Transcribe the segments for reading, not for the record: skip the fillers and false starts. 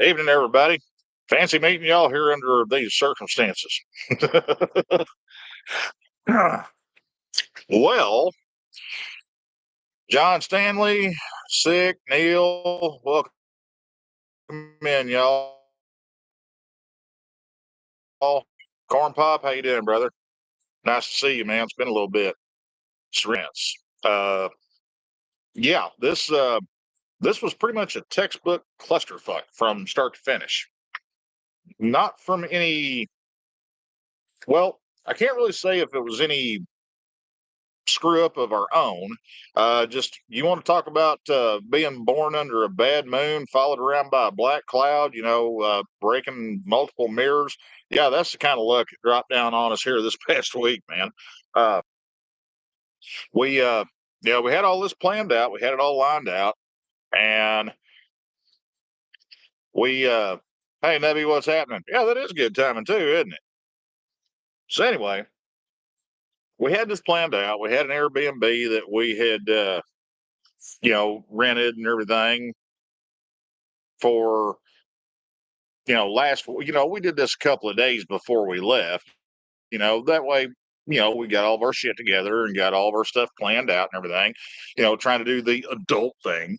Evening, everybody. Fancy meeting y'all here under these circumstances. Well, John Stanley, sick, Neil, welcome in, y'all. Corn Pop, how you doing, brother? Nice to see you, man. It's been a little bit. Since. Yeah, this was pretty much a textbook clusterfuck from start to finish. Not from any. Well, I can't really say if it was any screw up of our own. Just you want to talk about being born under a bad moon, followed around by a black cloud, breaking multiple mirrors. Yeah, that's the kind of luck that dropped down on us here this past week, man. Uh, we, yeah, we had all this planned out. We had it all lined out, and hey, Nebby, what's happening? Yeah, that is good timing too, isn't it? So anyway, we had this planned out. We had an Airbnb that we had, rented and everything for we did this a couple of days before we left, that way, we got all of our shit together and got all of our stuff planned out and everything, trying to do the adult thing.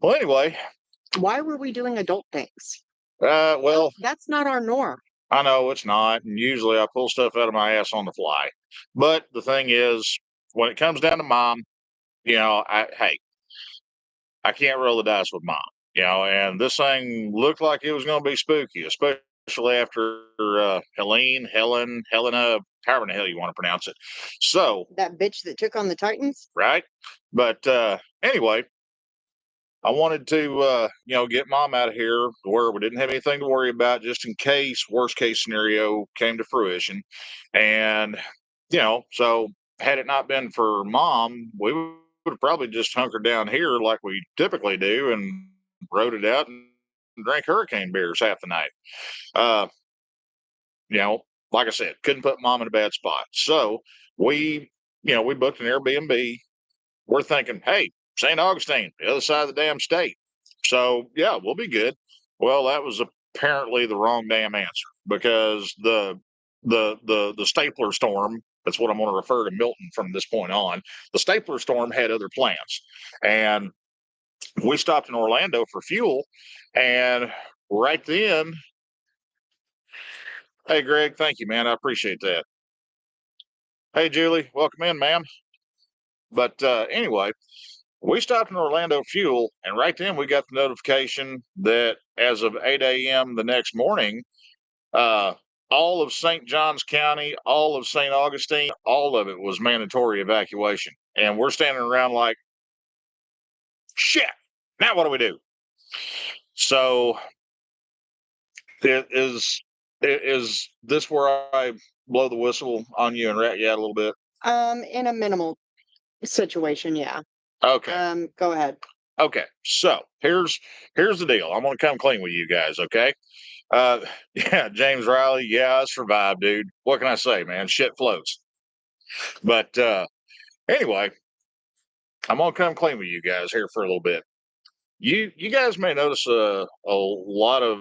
Well, anyway, Why were we doing adult things? well, That's not our norm. I know it's not, and usually I pull stuff out of my ass on the fly. But the thing is, when it comes down to mom, hey, I can't roll the dice with mom, and this thing looked like it was going to be spooky, especially after Helena, however the hell you want to pronounce it. So, That bitch that took on the Titans? right? But anyway, I wanted to, get mom out of here where we didn't have anything to worry about just in case worst case scenario came to fruition. And, so had it not been for mom, we would have probably just hunkered down here like we typically do and rode it out and drank hurricane beers half the night. Uh, like I said, couldn't put mom in a bad spot. So we booked an Airbnb. We're thinking, hey, St. Augustine, the other side of the damn state. So yeah, we'll be good. Well, that was apparently the wrong damn answer because the stapler storm, that's what I'm going to refer to Milton from this point on. The stapler storm had other plans. And we stopped in Orlando for fuel. And right then, hey Greg, thank you, man. I appreciate that. Hey Julie, welcome in, ma'am. But anyway, we stopped in Orlando Fuel, and right then we got the notification that as of 8 a.m. the next morning, uh, all of St. Johns County, all of St. Augustine, all of it was mandatory evacuation. And we're standing around like, shit, now what do we do? So is this where I blow the whistle on you and rat you out a little bit? In a minimal situation, yeah. Okay. Go ahead. Okay. So here's the deal. I'm gonna come clean with you guys, okay? Uh, yeah, James Riley. Yeah, I survived, dude. What can I say, man? Shit floats. But anyway, I'm gonna come clean with you guys here for a little bit. You guys may notice a lot of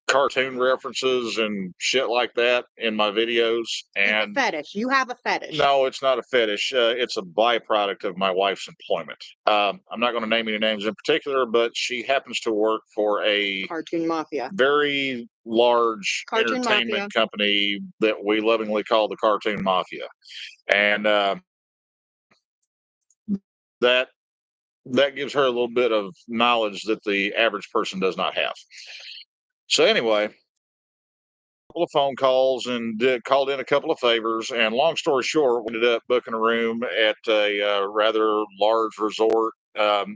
cartoon references and shit like that in my videos. And it's a fetish. You have a fetish. No, it's not a fetish. It's a byproduct of my wife's employment. I'm not going to name any names in particular, but she happens to work for a Cartoon Mafia, very large Cartoon entertainment Mafia. company that we lovingly call the Cartoon Mafia, and that that gives her a little bit of knowledge that the average person does not have. So anyway, couple of phone calls and called in a couple of favors. And long story short, we ended up booking a room at a rather large resort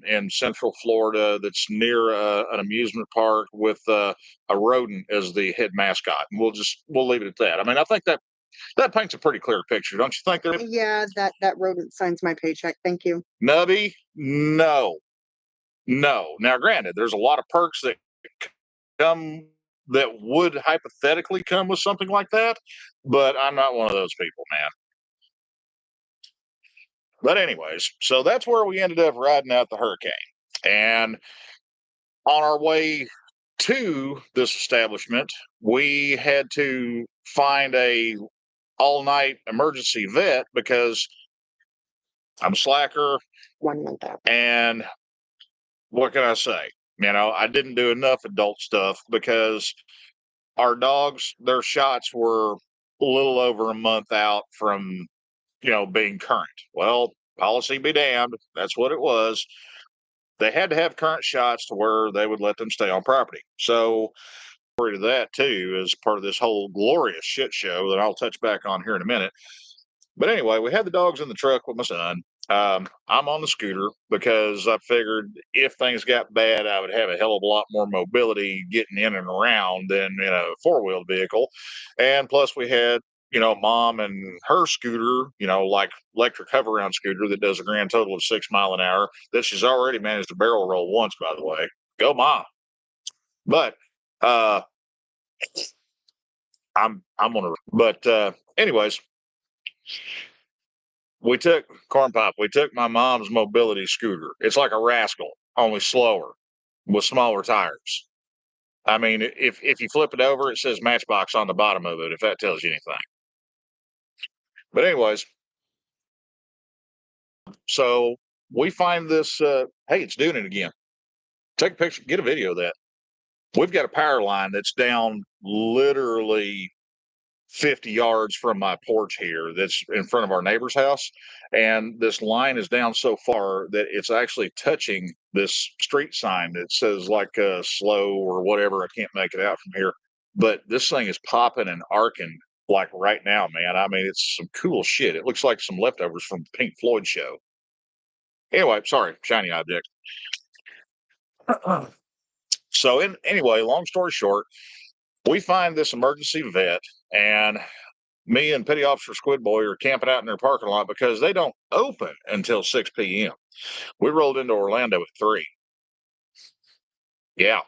in Central Florida that's near an amusement park with a rodent as the head mascot. And we'll leave it at that. I mean, I think that paints a pretty clear picture, don't you think? Yeah, that rodent signs my paycheck. Thank you. Nubby, no, no. Now, granted, there's a lot of perks that come that would hypothetically come with something like that, but I'm not one of those people, man. But anyways, so that's where we ended up riding out the hurricane. And On our way to this establishment, we had to find a all-night emergency vet because I'm a slacker, 1 month out. and what can I say? I didn't do enough adult stuff because our dogs, their shots were a little over a month out from, being current. Well, policy be damned. That's what it was. They had to have current shots to where they would let them stay on property. So, to that too is part of this whole glorious shit show that I'll touch back on here in a minute. But anyway, we had the dogs in the truck with my son. I'm on the scooter because I figured if things got bad, I would have a hell of a lot more mobility getting in and around than in a four-wheeled vehicle. And plus, we had, mom and her scooter, like electric hover around scooter that does a grand total of 6 miles an hour that she's already managed to barrel roll once, by the way. Go, mom. But I'm gonna. But anyways, we took corn pop. We took my mom's mobility scooter. It's like a Rascal, only slower, with smaller tires. I mean, if you flip it over, it says Matchbox on the bottom of it. If that tells you anything. But anyways, so we find this. Hey, it's doing it again. Take a picture. Get a video of that. We've got a power line that's down literally 50 yards from my porch here that's in front of our neighbor's house. And this line is down so far that it's actually touching this street sign that says like slow or whatever. I can't make it out from here. But this thing is popping and arcing like right now, man. I mean, it's some cool shit. It looks like some leftovers from the Pink Floyd show. Anyway, sorry, shiny object. So, anyway, long story short, we find this emergency vet, and me and Petty Officer Squidboy are camping out in their parking lot because they don't open until 6 p.m. We rolled into Orlando at 3. Yeah.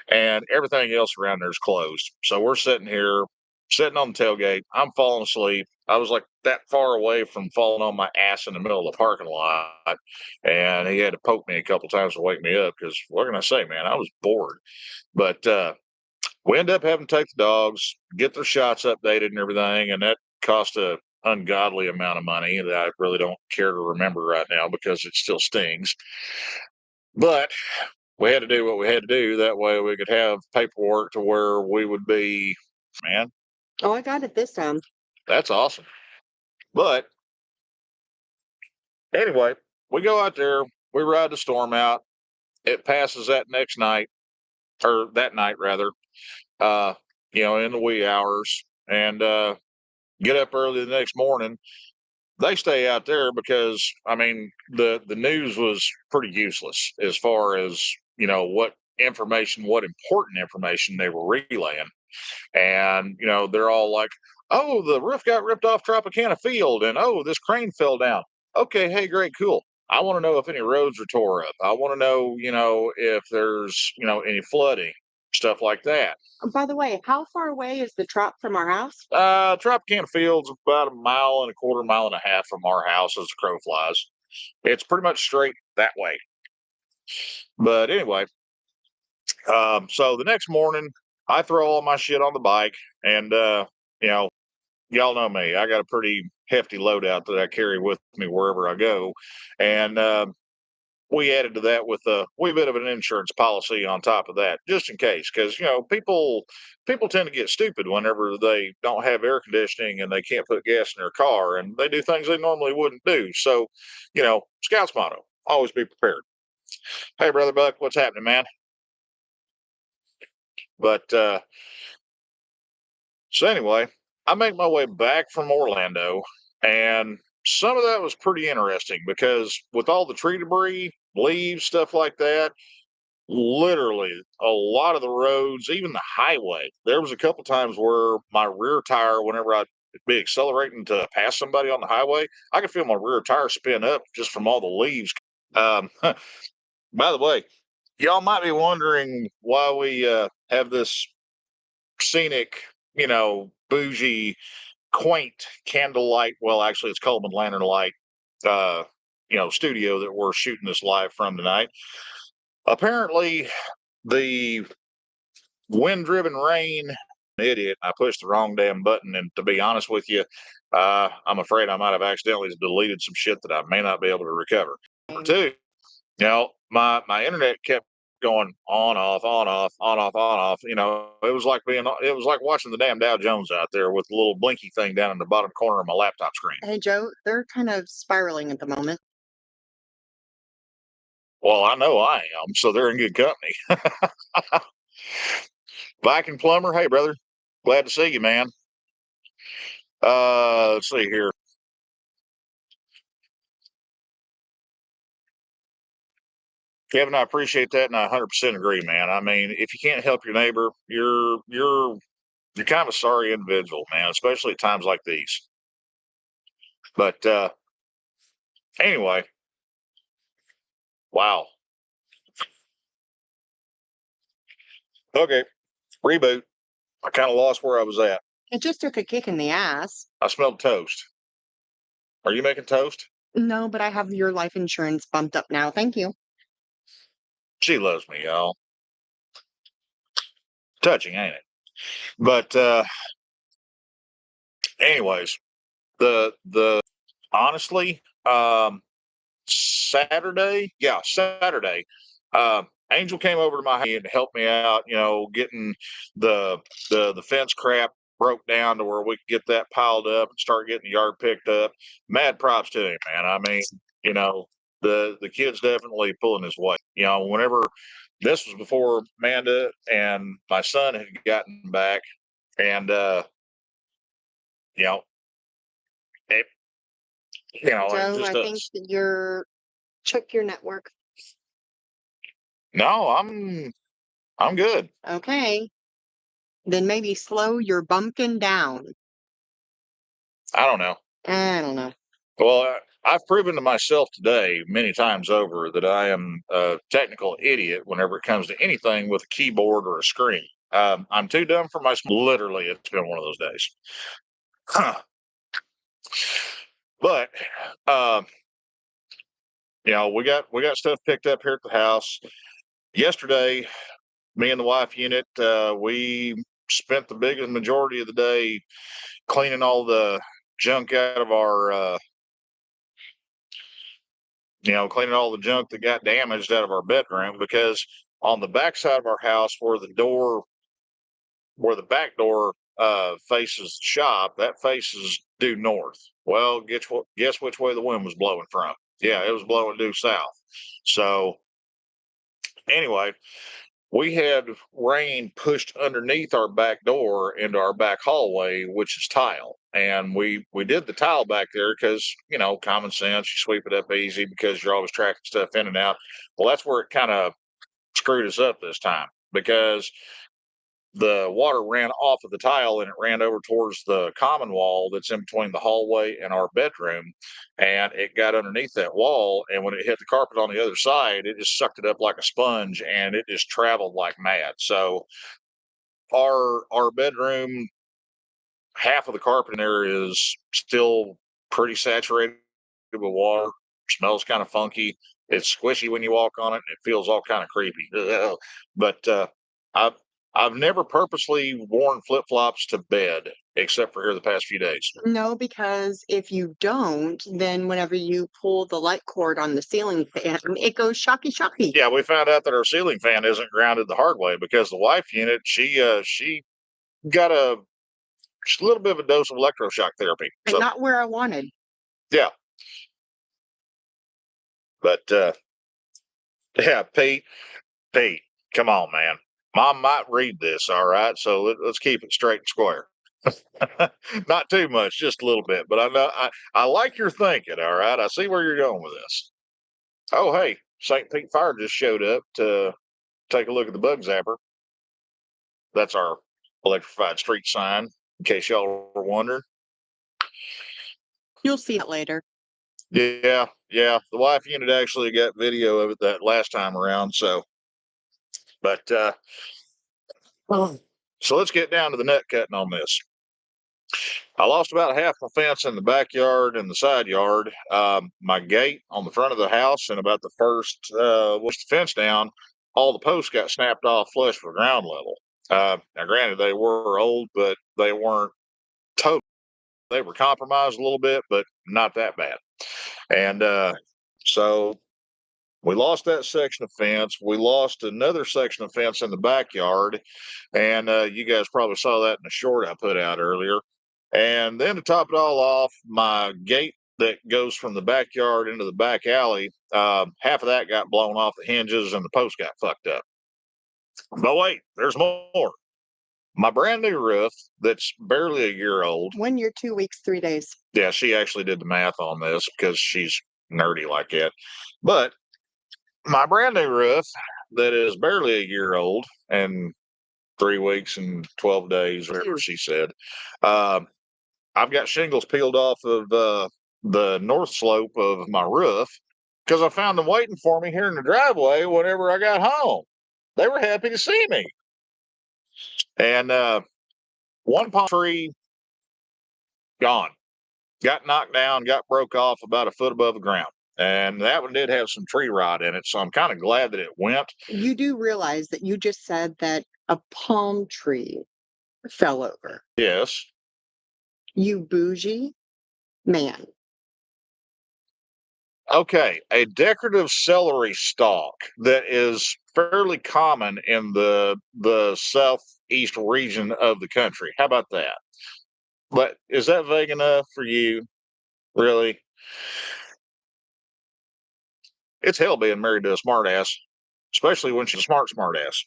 And everything else around there is closed. So we're sitting here, sitting on the tailgate. I'm falling asleep. I was like that far away from falling on my ass in the middle of the parking lot. And he had to poke me a couple times to wake me up because what can I say, man? I was bored. But we end up having to take the dogs, get their shots updated and everything, and that cost a ungodly amount of money that I really don't care to remember right now because it still stings. But we had to do what we had to do. That way we could have paperwork to where we would be, man. Oh, I got it this time. That's awesome. But anyway, we go out there, we ride the storm out. It passes that next night, or that night rather, uh, in the wee hours, and get up early the next morning. They stay out there because I mean the news was pretty useless as far as what information, what important information they were relaying, and they're all like, "Oh, the roof got ripped off Tropicana Field," and "Oh, this crane fell down." Okay, hey, great, cool. I want to know if any roads are tore up. I want to know, if there's any flooding, stuff like that. By the way, how far away is the trop from our house? Tropicana Field's about a mile and a quarter, mile and a half from our house as the crow flies. It's pretty much straight that way. But anyway, so the next morning, I throw all my shit on the bike, and y'all know me. I got a pretty hefty loadout that I carry with me wherever I go, and we added to that with a wee bit of an insurance policy on top of that, just in case, because people tend to get stupid whenever they don't have air conditioning and they can't put gas in their car, and they do things they normally wouldn't do. So, Scout's motto: always be prepared. Hey, brother Buck, what's happening, man? But so anyway, I make my way back from Orlando, and some of that was pretty interesting because with all the tree debris, leaves, stuff like that, literally a lot of the roads, even the highway, there was a couple times where my rear tire, whenever I'd be accelerating to pass somebody on the highway, I could feel my rear tire spin up just from all the leaves. By the way, y'all might be wondering why we have this scenic, bougie, quaint candlelight. Well, actually, it's Coleman Lantern Light, studio that we're shooting this live from tonight. Apparently, the wind-driven rain, an idiot. I pushed the wrong damn button, and to be honest with you, I'm afraid I might have accidentally deleted some shit that I may not be able to recover. Number two, my internet kept going on, off, on, off, on, off, on, off. It was like watching the damn Dow Jones out there with the little blinky thing down in the bottom corner of my laptop screen. Hey, Joe, they're kind of spiraling at the moment. Well, I know I am, so they're in good company. Viking Plumber, hey brother, glad to see you, man. Let's see here. Kevin, I appreciate that, and I 100% agree, man. I mean, if you can't help your neighbor, you're kind of a sorry individual, man, especially at times like these. But anyway, wow. Okay, reboot. I kind of lost where I was at. It just took a kick in the ass. I smelled toast. Are you making toast? No, but I have your life insurance bumped up now. Thank you. She loves me, y'all. Touching, ain't it? But anyways, the honestly, Saturday, Angel came over to my house and helped me out, getting the the fence crap broke down to where we could get that piled up and start getting the yard picked up. Mad props to him, man. I mean, the kid's definitely pulling his weight. Whenever this was before Amanda and my son had gotten back, and you know, it, it Joe, just I think does. that check your network. No, I'm good. Okay. Then maybe slow your bumpkin down. I don't know. I don't know. Well, I've proven to myself today many times over that I am a technical idiot whenever it comes to anything with a keyboard or a screen. I'm too dumb for my. Literally, it's been one of those days. But we got stuff picked up here at the house. Yesterday, me and the wife unit, we spent the biggest majority of the day cleaning all the junk out of our cleaning all the junk that got damaged out of our bedroom, because on the back side of our house where the back door faces the shop, that faces due north. Well, guess which way the wind was blowing from? Yeah, it was blowing due south. So anyway, we had rain pushed underneath our back door into our back hallway, which is tile. And we did the tile back there because, common sense, you sweep it up easy because you're always tracking stuff in and out. Well, that's where it kind of screwed us up this time, because the water ran off of the tile and it ran over towards the common wall that's in between the hallway and our bedroom, and it got underneath that wall, and when it hit the carpet on the other side, it just sucked it up like a sponge, and it just traveled like mad. So our bedroom, half of the carpet in there is still pretty saturated with water. Smells kind of funky. It's squishy when you walk on it, and it feels all kind of creepy. But I've I've never purposely worn flip flops to bed except for here the past few days. No, because if you don't, then whenever you pull the light cord on the ceiling fan, it goes shocky shocky. Yeah, we found out that our ceiling fan isn't grounded the hard way, because the wife unit, she got just a little bit of a dose of electroshock therapy. And not where I wanted. Yeah, but yeah, Pete, come on, man. Mom might read this, all right? So let's keep it straight and square. Not too much, just a little bit. But I know I like your thinking, all right? I see where you're going with this. Oh, hey, St. Pete Fire just showed up to take a look at the bug zapper. That's our electrified street sign, in case y'all were wondering. You'll see it later. Yeah. The wife unit actually got video of it that last time around. So, but so let's get down to the nut cutting on this. I lost about half my fence in the backyard and the side yard. My gate on the front of the house and about the first, the fence down all the posts got snapped off flush with ground level. Now, granted, they were old, but they weren't total. They were compromised a little bit, but not that bad. And so we lost that section of fence. We lost another section of fence in the backyard. And you guys probably saw that in the short I put out earlier. And then to top it all off, my gate that goes from the backyard into the back alley, half of that got blown off the hinges and the post got fucked up. But wait, there's more. My brand new roof that's barely a year old. 1 year, 2 weeks, 3 days. Yeah, she actually did the math on this because she's nerdy like that. But my brand new roof that is barely a year old and 3 weeks and 12 days, whatever she said, I've got shingles peeled off of the north slope of my roof because I found them waiting for me here in the driveway whenever I got home. They were happy to see me. And one palm tree gone, got knocked down, got broke off about a foot above the ground. And that one did have some tree rot in it. So I'm kind of glad that it went. You do realize that you just said that a palm tree fell over. Yes. You bougie man. Okay, a decorative celery stalk that is fairly common in the southeast region of the country. How about that? But is that vague enough for you? Really? It's hell being married to a smartass, especially when she's a smart ass.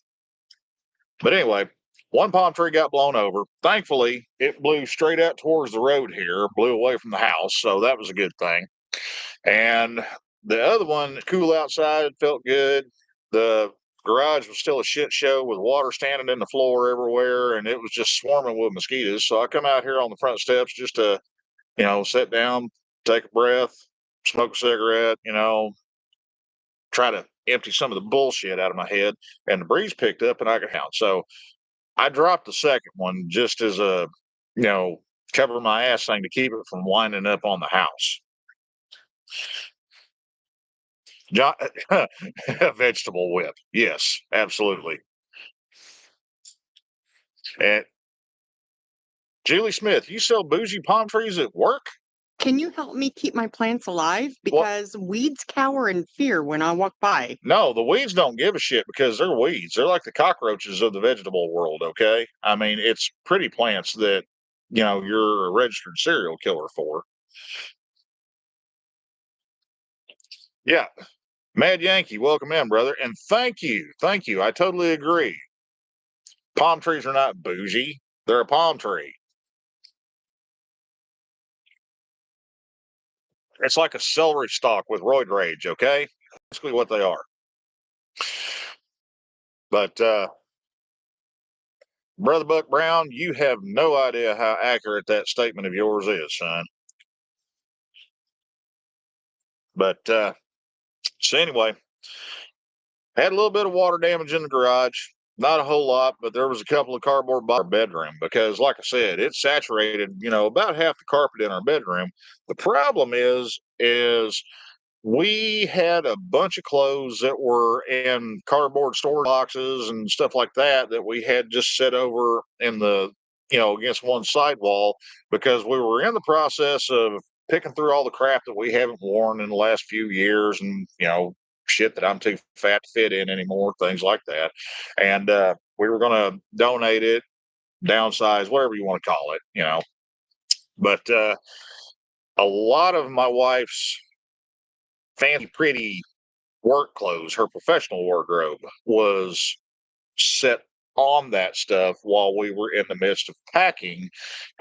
But anyway, one palm tree got blown over. Thankfully, it blew straight out towards the road here, blew away from the house, so that was a good thing. And the other one, cool outside, felt good. The garage was still a shit show with water standing in the floor everywhere, and it was just swarming with mosquitoes. So I come out here on the front steps just to, sit down, take a breath, smoke a cigarette, try to empty some of the bullshit out of my head. And the breeze picked up and I got out. So I dropped the second one just as a, cover my ass thing to keep it from winding up on the house. John, a vegetable whip. Yes, absolutely. And Julie Smith, you sell bougie palm trees at work? Can you help me keep my plants alive? Because weeds cower in fear when I walk by. No, the weeds don't give a shit because they're weeds. They're like the cockroaches of the vegetable world, okay? I mean, it's pretty plants that, you're a registered serial killer for. Yeah. Mad Yankee, welcome in, brother. And thank you. Thank you. I totally agree. Palm trees are not bougie. They're a palm tree. It's like a celery stalk with roid rage, okay? Basically what they are. But Brother Buck Brown, you have no idea how accurate that statement of yours is, son. But so anyway, had a little bit of water damage in the garage. Not a whole lot, but there was a couple of cardboard boxes in our bedroom because, like I said, it saturated, about half the carpet in our bedroom. The problem is we had a bunch of clothes that were in cardboard storage boxes and stuff like that we had just set over in the, against one side wall because we were in the process of picking through all the crap that we haven't worn in the last few years and, shit that I'm too fat to fit in anymore, things like that. And we were going to donate it, downsize, whatever you want to call it, But a lot of my wife's fancy, pretty work clothes, her professional wardrobe was set on that stuff while we were in the midst of packing.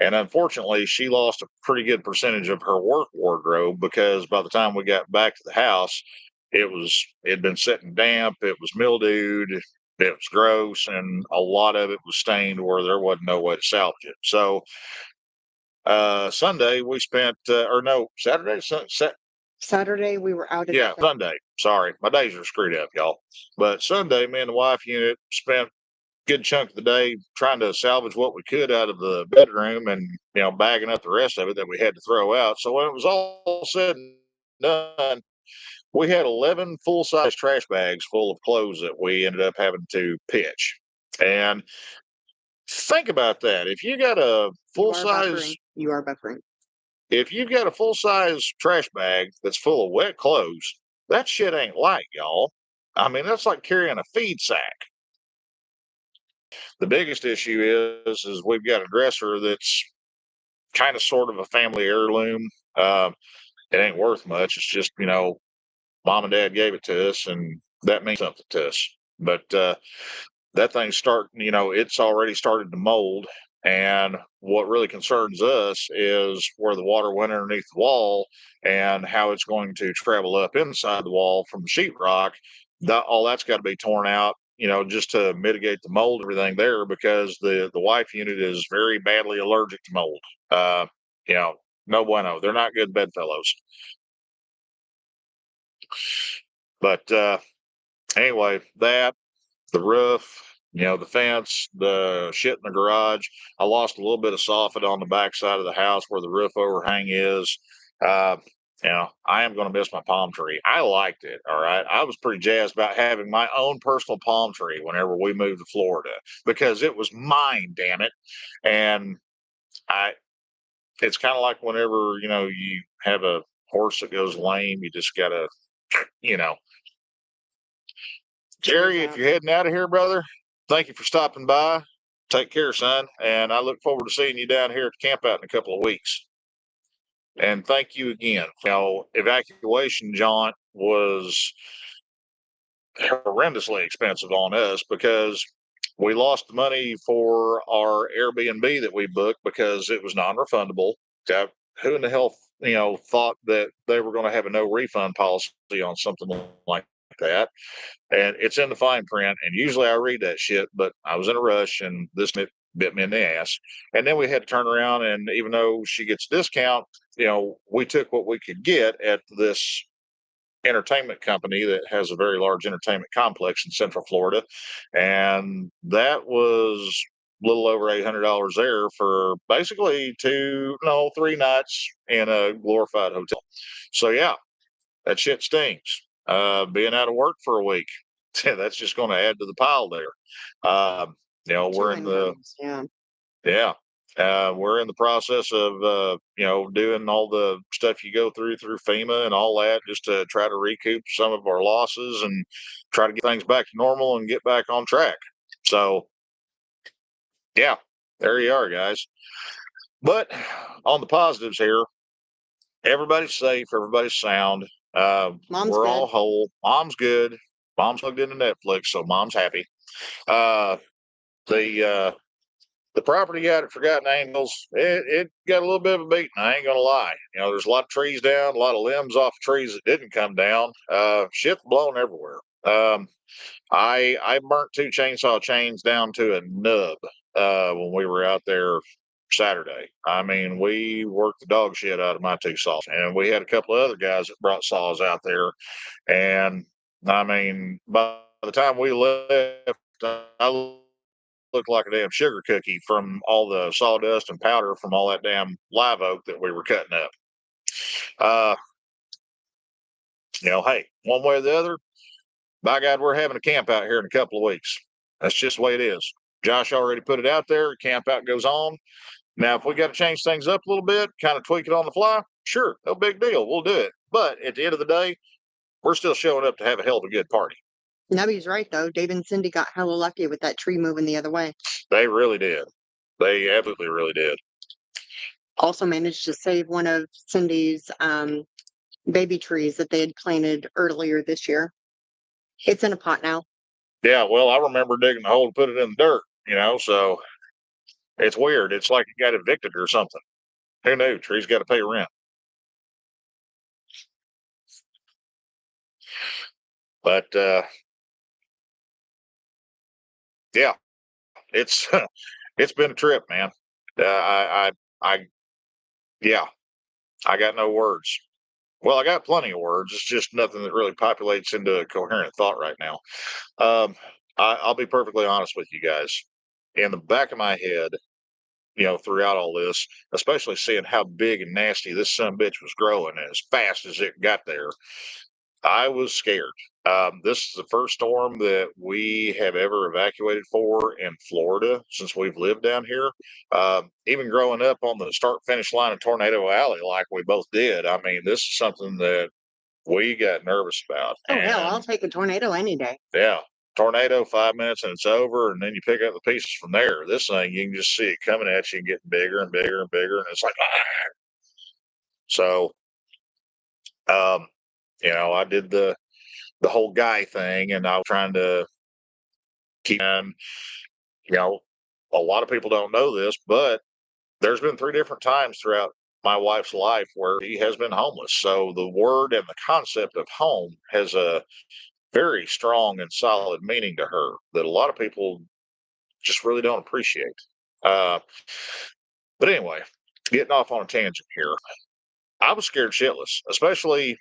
And unfortunately, she lost a pretty good percentage of her work wardrobe because by the time we got back to the house, it'd been sitting damp, it was mildewed, it was gross, and a lot of it was stained where there wasn't no way to salvage it. So Sunday we spent, or no, Saturday, we were out at yeah, Sunday. Sorry, my days are screwed up, y'all. But Sunday, me and the wife unit spent a good chunk of the day trying to salvage what we could out of the bedroom and, bagging up the rest of it that we had to throw out. So when it was all said and done, we had 11 full-size trash bags full of clothes that we ended up having to pitch. And think about that. If you got a You are full-size buffering. You are buffering. if you've got a full-size trash bag that's full of wet clothes, that shit ain't light, y'all. I mean, that's like carrying a feed sack. The biggest issue is we've got a dresser that's kind of sort of a family heirloom. It ain't worth much. It's just, mom and dad gave it to us, and that means something to us. But that thing's starting, it's already started to mold. And what really concerns us is where the water went underneath the wall and how it's going to travel up inside the wall from the sheetrock. All that's got to be torn out, just to mitigate the mold, everything there, because the wife unit is very badly allergic to mold. Uh, you know, no bueno. They're not good bedfellows. But anyway, the roof, the fence, the shit in the garage. I lost a little bit of soffit on the back side of the house where the roof overhang is. Uh, I am going to miss my palm tree. I liked it. All right. I was pretty jazzed about having my own personal palm tree whenever we moved to Florida because it was mine, damn it. And it's kind of like whenever, you have a horse that goes lame, you just got to, you know, Jerry, if you're heading out of here, brother, thank you for stopping by. Take care, son. And I look forward to seeing you down here at the camp out in a couple of weeks. And thank you again. Evacuation jaunt was horrendously expensive on us because we lost the money for our Airbnb that we booked because it was non-refundable. Who in the hell, thought that they were going to have a no refund policy on something like that? And it's in the fine print. And usually I read that shit, but I was in a rush and this bit me in the ass. And then we had to turn around. And even though she gets a discount, we took what we could get at this entertainment company that has a very large entertainment complex in Central Florida. And that was a little over $800 there for basically 3 nights in a glorified hotel. So, yeah, that shit stings. Being out of work for a week, that's just going to add to the pile there. We're in the yeah. We're in the process of doing all the stuff you go through FEMA and all that, just to try to recoup some of our losses and try to get things back to normal and get back on track. So, yeah, there you are, guys. But on the positives here, everybody's safe, everybody's sound. We're all whole. Mom's good. Mom's plugged into Netflix, so mom's happy. The property out at Forgotten Angels, it got a little bit of a beating. I ain't gonna lie. There's a lot of trees down, a lot of limbs off of trees that didn't come down. Shit's blown everywhere. I burnt 2 chainsaw chains down to a nub when we were out there Saturday. I mean, we worked the dog shit out of my 2 saws, and we had a couple of other guys that brought saws out there. And I mean, by the time we left, I looked like a damn sugar cookie from all the sawdust and powder from all that damn live oak that we were cutting up. Hey, one way or the other, by God, we're having a camp out here in a couple of weeks. That's just the way it is. Josh already put it out there. Camp out goes on. Now, if we got to change things up a little bit, kind of tweak it on the fly, sure, no big deal. We'll do it. But at the end of the day, we're still showing up to have a hell of a good party. Nubby's right, though. Dave and Cindy got hella lucky with that tree moving the other way. They really did. They absolutely really did. Also managed to save one of Cindy's baby trees that they had planted earlier this year. It's in a pot now. Yeah, well, I remember digging a hole to put it in the dirt, so it's weird. It's like it got evicted or something. Who knew? Trees got to pay rent. But yeah, it's it's been a trip, man. I yeah, I got no words. Well, I got plenty of words. It's just nothing that really populates into a coherent thought right now. I'll be perfectly honest with you guys. In the back of my head, throughout all this, especially seeing how big and nasty this son bitch was growing and as fast as it got there, I was scared. This is the first storm that we have ever evacuated for in Florida since we've lived down here. Even growing up on the start finish line of Tornado Alley, like we both did, I mean, this is something that we got nervous about. Oh, hell, I'll And take a tornado any day. yeah, tornado, 5 minutes and it's over. And then you pick up the pieces from there. This thing, you can just see it coming at you and getting bigger and bigger and bigger. And it's like, ah. So, um, I did the whole guy thing, and I was trying to keep. And you know, a lot of people don't know this, but there's been 3 different times throughout my wife's life where he has been homeless. So the word and the concept of home has a very strong and solid meaning to her that a lot of people just really don't appreciate. Uh, but anyway, getting off on a tangent here, I was scared shitless, especially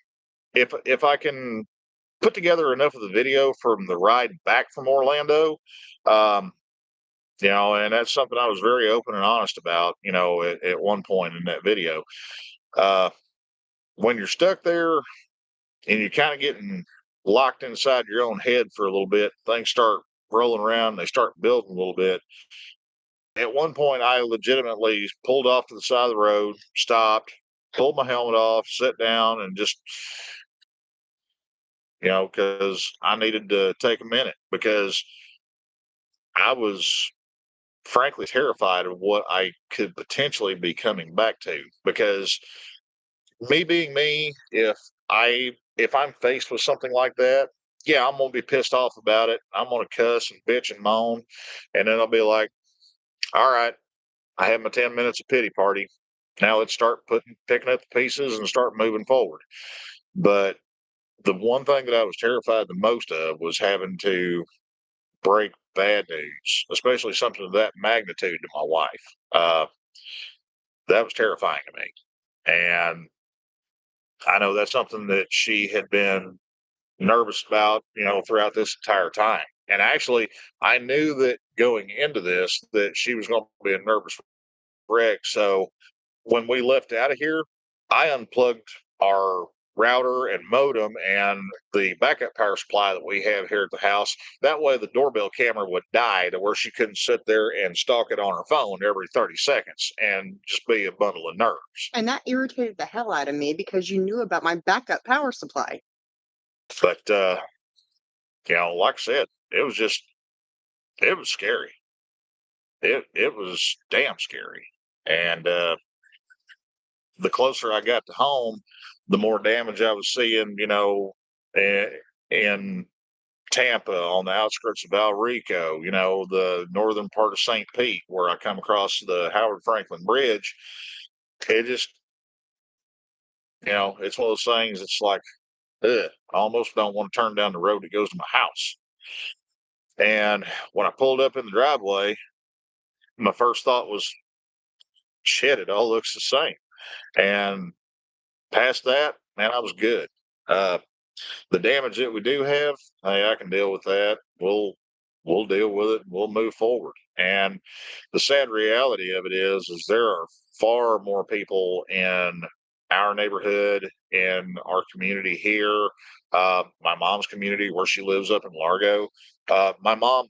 if I can put together enough of the video from the ride back from Orlando. Um, and that's something I was very open and honest about, at one point in that video. Uh, when you're stuck there and you're kind of getting locked inside your own head for a little bit, things start rolling around, they start building a little bit. At one point, I legitimately pulled off to the side of the road, stopped, pulled my helmet off, sat down, and just, because I needed to take a minute because I was frankly terrified of what I could potentially be coming back to. Because me being me, if I'm faced with something like that, yeah, I'm gonna be pissed off about it. I'm gonna cuss and bitch and moan, and then I'll be like, all right, I had my 10 minutes of pity party. Now let's start picking up the pieces and start moving forward. But the one thing that I was terrified the most of was having to break bad news, especially something of that magnitude to my wife. That was terrifying to me. And I know that's something that she had been nervous about, throughout this entire time. And actually, I knew that going into this, that she was going to be a nervous wreck. So when we left out of here, I unplugged our router and modem and the backup power supply that we have here at the house. That way, the doorbell camera would die to where she couldn't sit there and stalk it on her phone every 30 seconds and just be a bundle of nerves. And that irritated the hell out of me because you knew about my backup power supply. But, like I said, it was scary. It was damn scary. And the closer I got to home, the more damage I was seeing, in Tampa, on the outskirts of Valrico, the northern part of St. Pete, where I come across the Howard Franklin Bridge. It just, it's one of those things. It's like, ugh, I almost don't want to turn down the road that goes to my house. And when I pulled up in the driveway, my first thought was, shit, it all looks the same. And past that, man, I was good. Uh, the damage that we do have, hey, I can deal with that. We'll deal with it. We'll move forward. And the sad reality of it is there are far more people in our neighborhood, in our community here, my mom's community where she lives up in Largo. My mom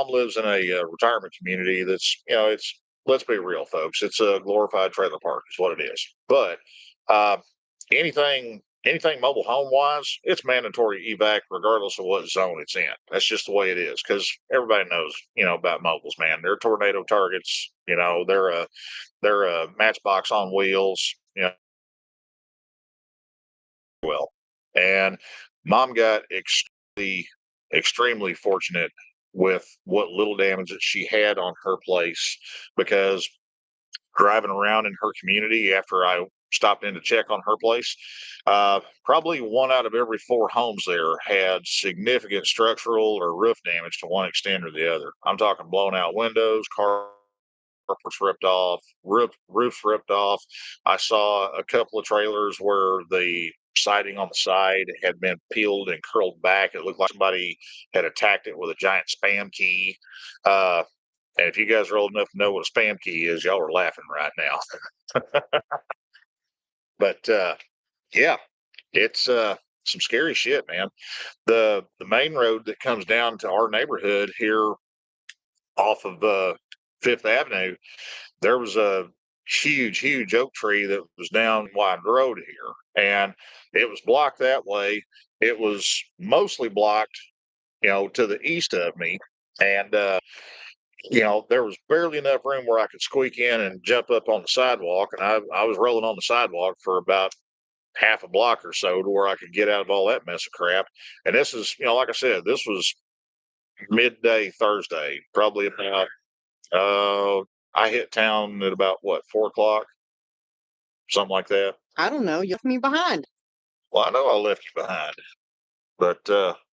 lives in a retirement community that's, it's, let's be real, folks. It's a glorified trailer park is what it is. But uh, anything mobile home wise, it's mandatory evac regardless of what zone it's in. That's just the way it is because everybody knows, about mobiles, man. They're tornado targets. They're a matchbox on wheels. Well, and mom got extremely fortunate with what little damage that she had on her place because driving around in her community after I stopped in to check on her place. Probably 1 out of every 4 homes there had significant structural or roof damage to one extent or the other. I'm talking blown out windows, carports ripped off, roofs ripped off. I saw a couple of trailers where the siding on the side had been peeled and curled back. It looked like somebody had attacked it with a giant spam key. Uh, and if you guys are old enough to know what a spam key is, y'all are laughing right now. But yeah, it's some scary shit, man. The main road that comes down to our neighborhood here off of Fifth Avenue, there was a huge oak tree that was down wide road here, and it was blocked that way. It was mostly blocked, to the east of me, and there was barely enough room where I could squeak in and jump up on the sidewalk, and I was rolling on the sidewalk for about half a block or so to where I could get out of all that mess of crap. And this is, like I said, this was midday Thursday, probably about I hit town at about what, 4 o'clock, something like that. I don't know. You left me behind. Well, I know I left you behind, but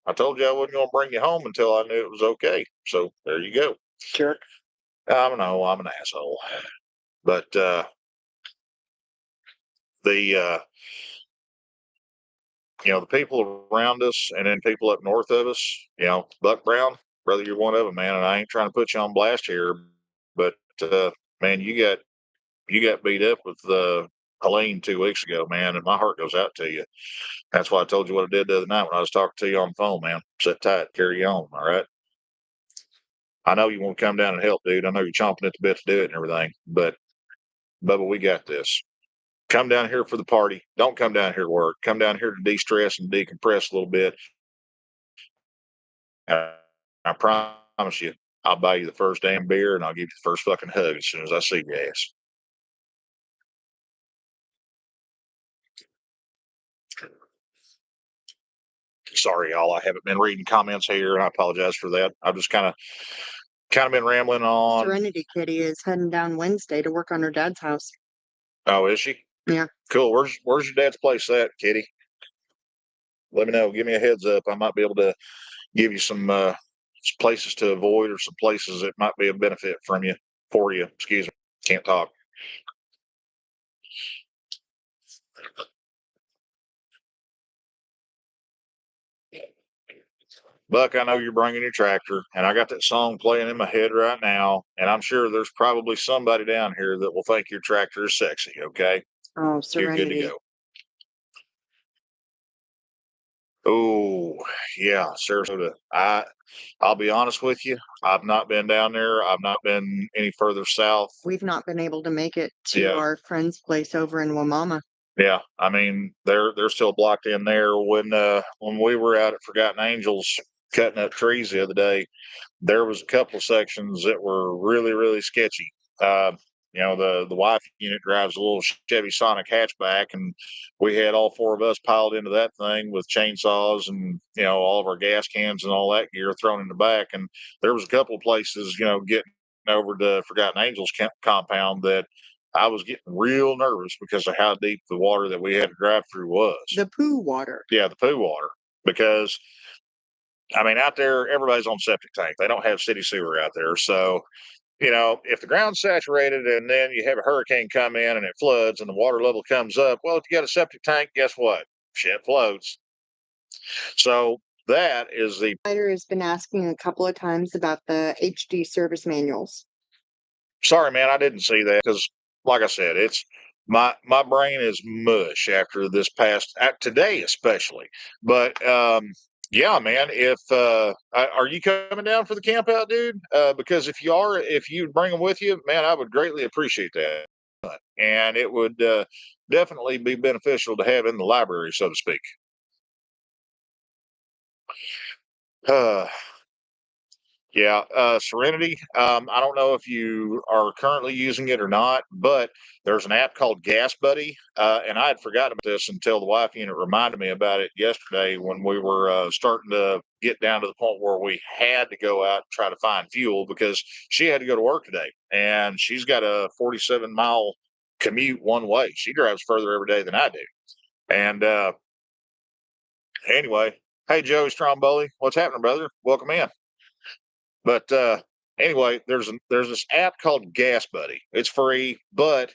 I told you I wasn't going to bring you home until I knew it was okay. So there you go. Jerk. I don't know. I'm an asshole, but the the people around us and then people up north of us, Buck Brown, brother, you're one of them, man. And I ain't trying to put you on blast here, but man, you got beat up with Helene 2 weeks ago, man, and my heart goes out to you. That's why I told you what I did the other night when I was talking to you on the phone, man. Sit tight, carry on, all right? I know you want to come down and help, dude. I know you're chomping at the bit to do it and everything, but Bubba, we got this. Come down here for the party. Don't come down here to work. Come down here to de-stress and decompress a little bit. I promise you, I'll buy you the first damn beer and I'll give you the first fucking hug as soon as I see your ass. Sorry, y'all. I haven't been reading comments here, and I apologize for that. I've just kind of been rambling on. Serenity Kitty is heading down Wednesday to work on her dad's house. Oh, is she? Yeah. Cool. Where's your dad's place at, Kitty? Let me know. Give me a heads up. I might be able to give you some places to avoid or some places that might be a benefit for you. Excuse me. Can't talk. Buck, I know you're bringing your tractor, and I got that song playing in my head right now, and I'm sure there's probably somebody down here that will think your tractor is sexy, okay? Oh, You're good to Serenity. go. Oh, yeah, Sarasota. I'll be honest with you. I've not been down there. I've not been any further south. We've not been able to make it to Yeah. our friend's place over in Wamama. Yeah, I mean they're still blocked in there. When we were out at Forgotten Angels cutting up trees the other day, there was a couple of sections that were really sketchy. Uh, the wife unit drives a little Chevy Sonic hatchback, and we had all four of us piled into that thing with chainsaws and all of our gas cans and all that gear thrown in the back. And there was a couple of places, getting over to Forgotten Angels compound that I was getting real nervous because of how deep the water that we had to drive through was. The poo water. Yeah, the poo water. Because I mean, out there, everybody's on septic tank. They don't have city sewer out there. So, if the ground's saturated and then you have a hurricane come in and it floods and the water level comes up, well, if you got a septic tank, guess what? Shit floats. So that is the. Spider has been asking a couple of times about the HD service manuals. Sorry, man, I didn't see that because, like I said, it's my brain is mush after this past today, especially. But yeah, man, if are you coming down for the camp out, dude? Because if you bring them with you, man, I would greatly appreciate that, and it would definitely be beneficial to have in the library, so to speak. Yeah, Serenity. I don't know if you are currently using it or not, but there's an app called Gas Buddy, and I had forgotten about this until the wife unit reminded me about it yesterday when we were starting to get down to the point where we had to go out and try to find fuel because she had to go to work today, and she's got a 47-mile commute one way. She drives further every day than I do, and anyway, hey Joey Stromboli, what's happening, brother? Welcome in. But anyway, there's this app called Gas Buddy. It's free, but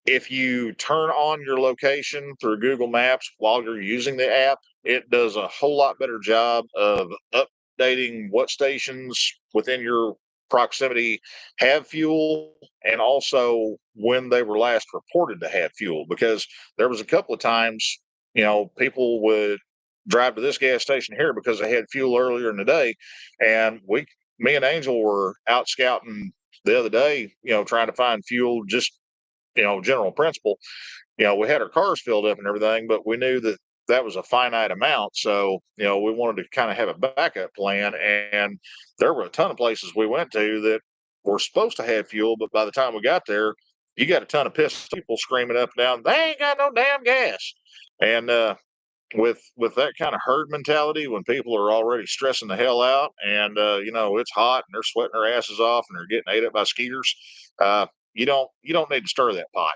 if you turn on your location through Google Maps while you're using the app, it does a whole lot better job of updating what stations within your proximity have fuel and also when they were last reported to have fuel. Because there was a couple of times, people would drive to this gas station here because they had fuel earlier in the day. And me and Angel were out scouting the other day, trying to find fuel, just, general principle. We had our cars filled up and everything, but we knew that that was a finite amount. So, we wanted to kind of have a backup plan. And there were a ton of places we went to that were supposed to have fuel, but by the time we got there, you got a ton of pissed people screaming up and down, they ain't got no damn gas. And with that kind of herd mentality, when people are already stressing the hell out, and it's hot and they're sweating their asses off and they're getting ate up by skeeters, you don't need to stir that pot.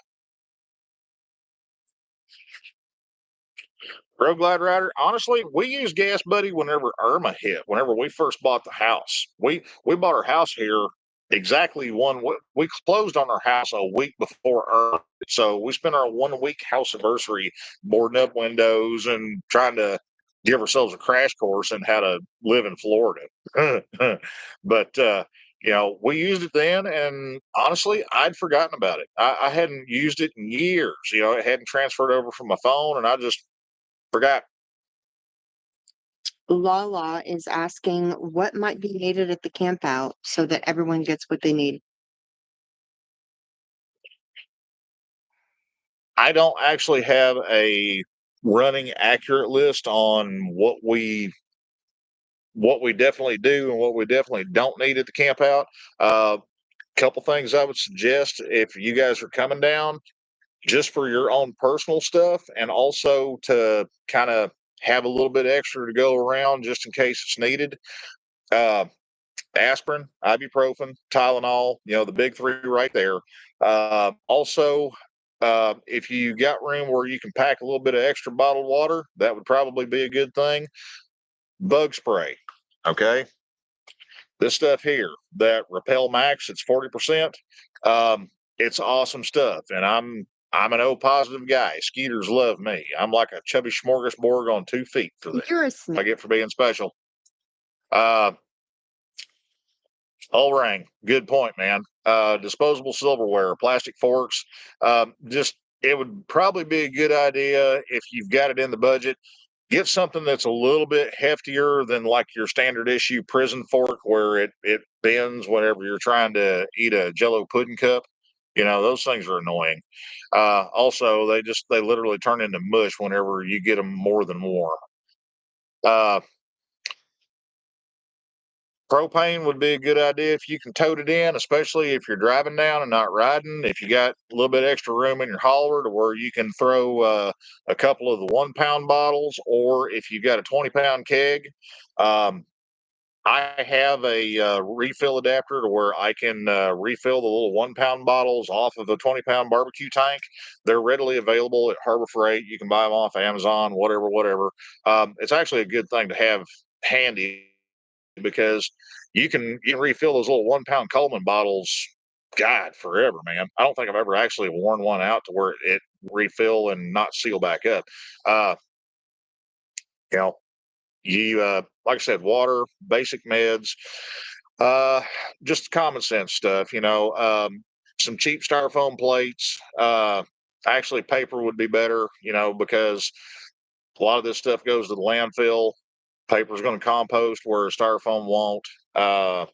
Road Glide Rider, honestly, we used Gas Buddy whenever Irma hit. Whenever we first bought the house, we bought our house here exactly we closed on our house a week before Irma. So we spent our 1 week house anniversary boarding up windows and trying to give ourselves a crash course in how to live in Florida. But we used it then, and honestly, I'd forgotten about it. I hadn't used it in years. It hadn't transferred over from my phone, and I just forgot. Lala is asking what might be needed at the camp out so that everyone gets what they need. I don't actually have a running accurate list on what we definitely do and what we definitely don't need at the camp out. Couple things I would suggest if you guys are coming down, just for your own personal stuff, and also to kind of have a little bit extra to go around just in case it's needed. Uh, Aspirin, ibuprofen, Tylenol, the big three right there. Also, if you got room where you can pack a little bit of extra bottled water, that would probably be a good thing. Bug spray. Okay. This stuff here, that Repel Max, it's 40%. It's awesome stuff. And I'm an O positive guy. Skeeters love me. I'm like a chubby smorgasbord on 2 feet for them. You're a snake. I get for being special. O-ring, good point, man. Disposable silverware, plastic forks. Just it would probably be a good idea if you've got it in the budget. Get something that's a little bit heftier than like your standard issue prison fork, where it bends whenever you're trying to eat a Jello pudding cup. Those things are annoying. Also, they literally turn into mush whenever you get them more than warm. Uh, Propane would be a good idea if you can tote it in, especially if you're driving down and not riding. If you got a little bit extra room in your hauler to where you can throw a couple of the 1 pound bottles, or if you got a 20-pound keg. I have a refill adapter to where I can refill the little 1 pound bottles off of a 20-pound barbecue tank. They're readily available at Harbor Freight. You can buy them off Amazon, whatever. It's actually a good thing to have handy, because you can refill those little 1 pound Coleman bottles, God, forever, man. I don't think I've ever actually worn one out to where it refill and not seal back up. Uh, you know, like I said, water, basic meds, uh, just common sense stuff. Some cheap styrofoam plates. Actually, paper would be better. Because a lot of this stuff goes to the landfill. Paper's going to compost where styrofoam won't. Uh,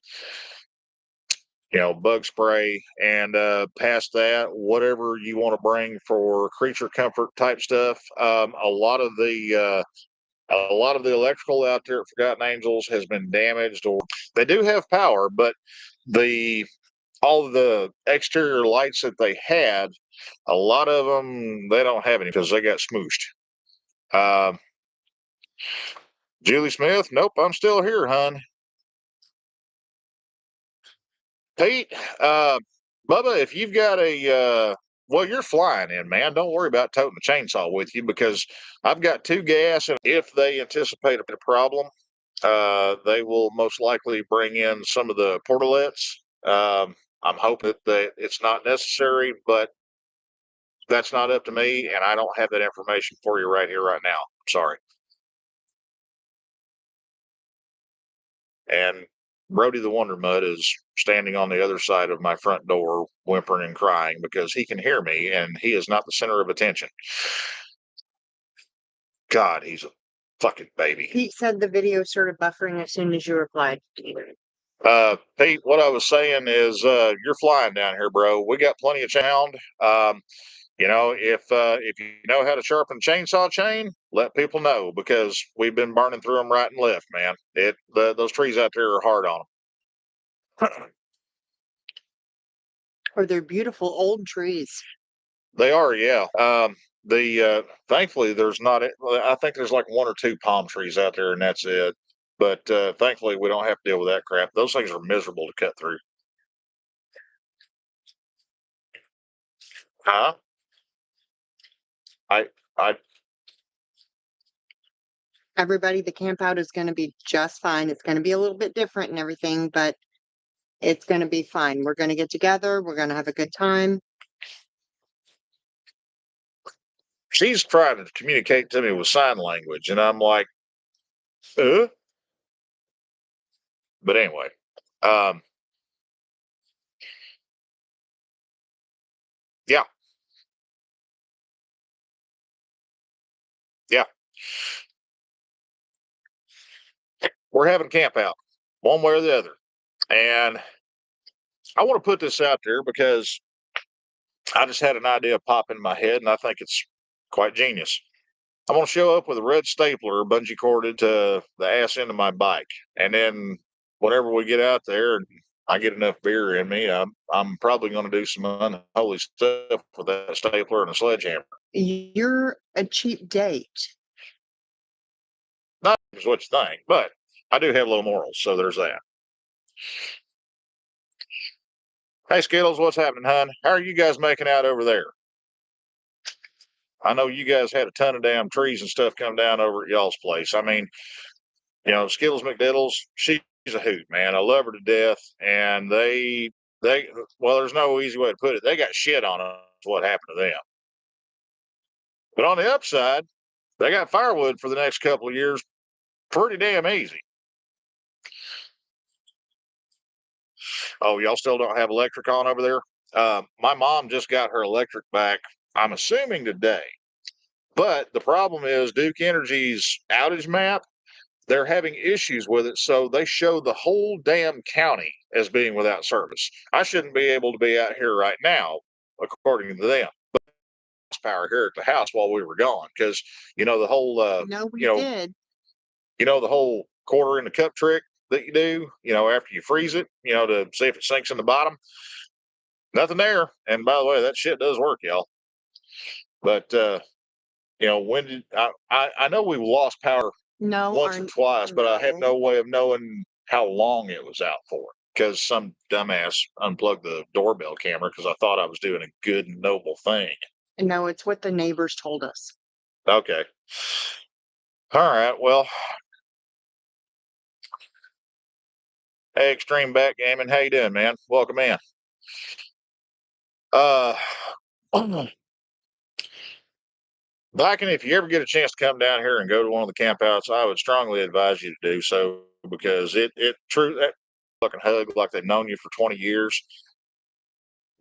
Bug spray, and past that, whatever you want to bring for creature comfort type stuff. A lot of the electrical out there at Forgotten Angels has been damaged, or they do have power, but the all of the exterior lights that they had, a lot of them they don't have any because they got smooshed. Uh, Julie Smith, nope, I'm still here, hon. Pete, Bubba, if you've got well, you're flying in, man. Don't worry about toting the chainsaw with you, because I've got 2 gas, and if they anticipate a problem, they will most likely bring in some of the portalets. I'm hoping that it's not necessary, but that's not up to me, and I don't have that information for you right here, right now. Sorry. And Brody the Wonder Mud is standing on the other side of my front door, whimpering and crying because he can hear me and he is not the center of attention. God, Fucking baby. Pete said the video started buffering as soon as you replied. Pete, what I was saying is, you're flying down here, bro. We got plenty of sound. You know, if you know how to sharpen chainsaw chain, let people know, because we've been burning through them right and left, man. Those trees out there are hard on them. Or they're beautiful old trees. They are, yeah. Thankfully there's not. I think there's like one or two palm trees out there, and that's it. But thankfully we don't have to deal with that crap. Those things are miserable to cut through. Huh? I Everybody, the camp out is going to be just fine. It's going to be a little bit different and everything, but it's going to be fine. We're going to get together. We're going to have a good time. She's trying to communicate to me with sign language, and I'm like, But anyway, yeah, yeah, we're having camp out, one way or the other, and I want to put this out there because I just had an idea pop in my head, and I think it's quite genius. I'm going to show up with a red stapler bungee corded to the ass end of my bike. And then whenever we get out there and I get enough beer in me, I'm probably going to do some unholy stuff with that stapler and a sledgehammer. You're a cheap date. Not as what you think, but I do have low morals, so there's that. Hey, Skittles, what's happening, hon? How are you guys making out over there? I know you guys had a ton of damn trees and stuff come down over at y'all's place. I mean, you know, Skittles McDiddles, she's a hoot, man. I love her to death. And well, there's no easy way to put it. They got shit on them, what happened to them. But on the upside, they got firewood for the next couple of years pretty damn easy. Oh, y'all still don't have electric on over there? My mom just got her electric back, I'm assuming today. But the problem is Duke Energy's outage map, they're having issues with it, so they show the whole damn county as being without service. I shouldn't be able to be out here right now, according to them. But power here at the house while we were gone, because you know the whole No, we you know did. you know the whole quarter in the cup trick that you do, you know, after you freeze it, you know, to see if it sinks in the bottom. Nothing there. And by the way, that shit does work, y'all. But you know, when did I know we lost power No, once or twice, but I have no way of knowing how long it was out for, because some dumbass unplugged the doorbell camera because I thought I was doing a good and noble thing. No, it's what the neighbors told us. Okay. All right. Well, hey, Extreme Backgammon, how you doing, man? Welcome in. Blacken, if you ever get a chance to come down here and go to one of the campouts, I would strongly advise you to do so, because that fucking hug like they've known you for 20 years.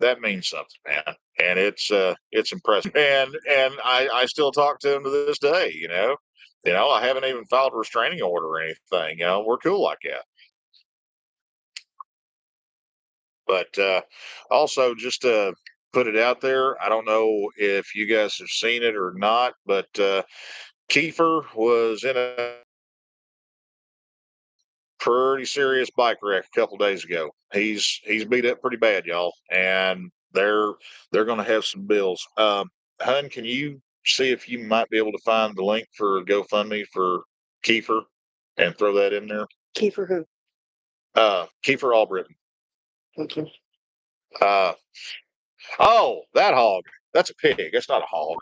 That means something, man. And it's impressive. And I still talk to him to this day, you know. I haven't even filed a restraining order or anything, you know. We're cool like that. But also, just to put it out there, I don't know if you guys have seen it or not, but Kiefer was in a pretty serious bike wreck a couple days ago. He's beat up pretty bad, y'all, and they're going to have some bills. Hun, can you see if you might be able to find the link for GoFundMe for Kiefer and throw that in there? Kiefer who? Kiefer Albritton. Okay. Oh, that hog. That's a pig. That's not a hog.